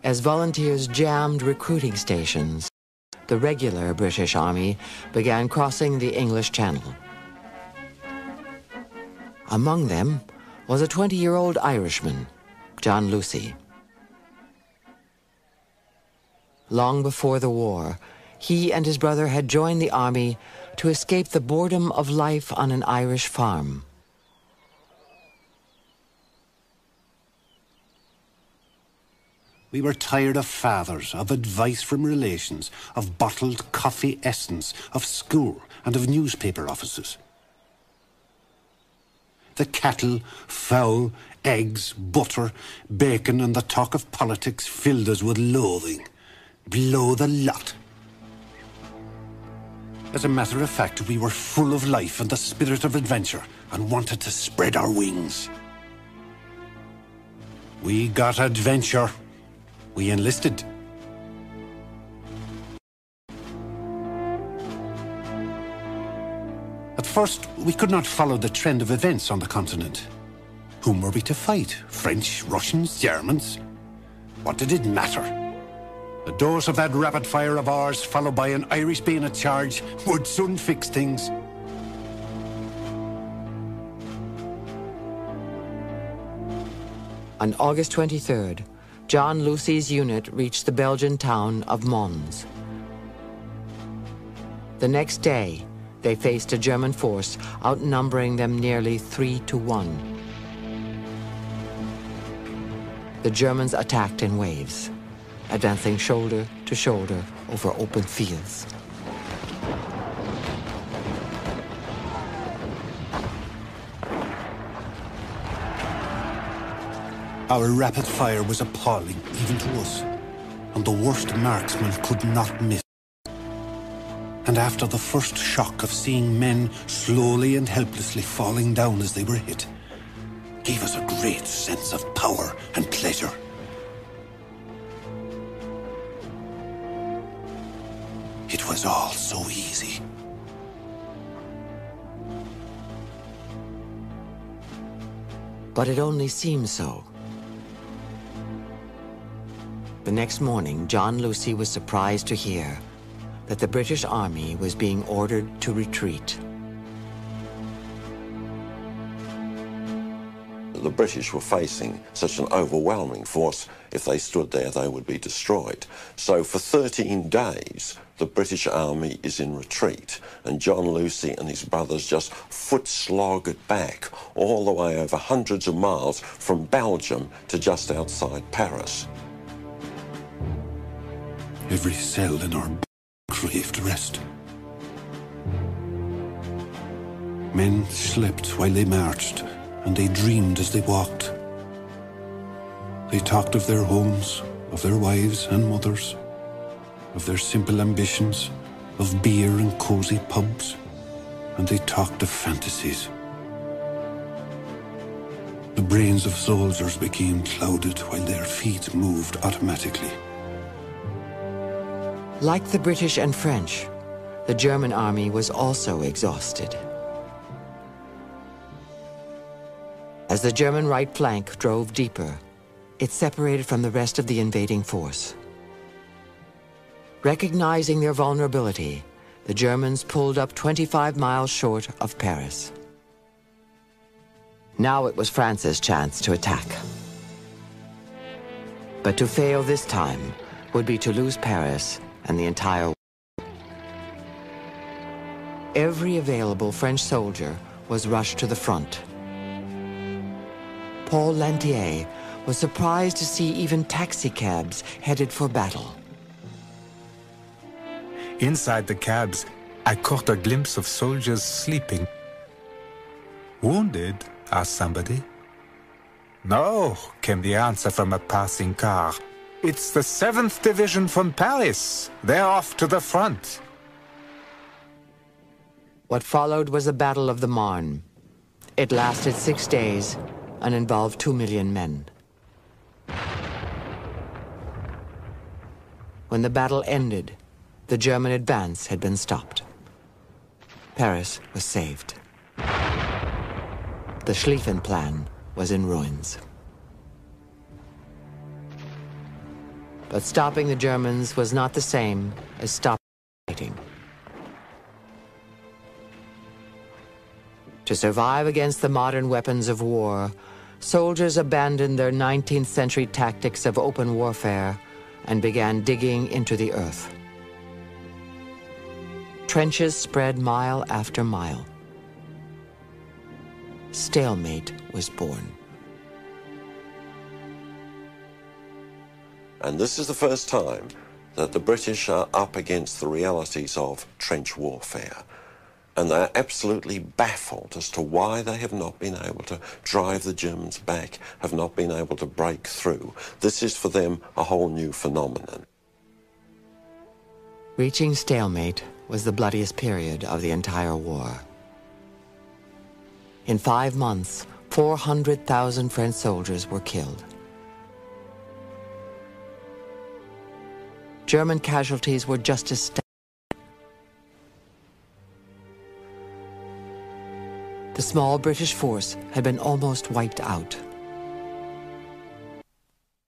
As volunteers jammed recruiting stations, the regular British Army began crossing the English Channel. Among them was a 20-year-old Irishman, John Lucy. Long before the war, he and his brother had joined the army to escape the boredom of life on an Irish farm. We were tired of fathers, of advice from relations, of bottled coffee essence, of school and of newspaper offices. The cattle, fowl, eggs, butter, bacon and the talk of politics filled us with loathing. Blow the lot. As a matter of fact, we were full of life and the spirit of adventure and wanted to spread our wings. We got adventure. We enlisted. At first, we could not follow the trend of events on the continent. Whom were we to fight? French, Russians, Germans? What did it matter? A dose of that rapid fire of ours, followed by an Irish bayonet charge, would soon fix things. On August 23rd, John Lucy's unit reached the Belgian town of Mons. The next day, they faced a German force outnumbering them nearly 3-1. The Germans attacked in waves, advancing shoulder to shoulder over open fields. Our rapid fire was appalling, even to us, and the worst marksman could not miss. And after the first shock of seeing men slowly and helplessly falling down as they were hit, gave us a great sense of power and pleasure. It was all so easy. But it only seemed so. The next morning, John Lucy was surprised to hear that the British Army was being ordered to retreat. The British were facing such an overwhelming force. If they stood there, they would be destroyed. So for 13 days, the British Army is in retreat, and John Lucy and his brothers just foot-slog it back all the way over hundreds of miles from Belgium to just outside Paris. Every cell in our craved rest. Men slept while they marched, and they dreamed as they walked. They talked of their homes, of their wives and mothers, of their simple ambitions, of beer and cosy pubs, and they talked of fantasies. The brains of soldiers became clouded while their feet moved automatically. Like the British and French, the German army was also exhausted. As the German right flank drove deeper, it separated from the rest of the invading force. Recognizing their vulnerability, the Germans pulled up 25 miles short of Paris. Now it was France's chance to attack. But to fail this time would be to lose Paris and the entire world. Every available French soldier was rushed to the front. Paul Lantier was surprised to see even taxicabs headed for battle. Inside the cabs, I caught a glimpse of soldiers sleeping. "Wounded?" asked somebody. "No," came the answer from a passing car. "It's the 7th Division from Paris. They're off to the front." What followed was the Battle of the Marne. It lasted 6 days and involved 2 million men. When the battle ended, the German advance had been stopped. Paris was saved. The Schlieffen Plan was in ruins. But stopping the Germans was not the same as stopping fighting. To survive against the modern weapons of war, soldiers abandoned their 19th century tactics of open warfare and began digging into the earth. Trenches spread mile after mile. Stalemate was born. And this is the first time that the British are up against the realities of trench warfare. And they're absolutely baffled as to why they have not been able to drive the Germans back, have not been able to break through. This is for them a whole new phenomenon. Reaching stalemate was the bloodiest period of the entire war. In 5 months, 400,000 French soldiers were killed. German casualties were just as staggering. The small British force had been almost wiped out.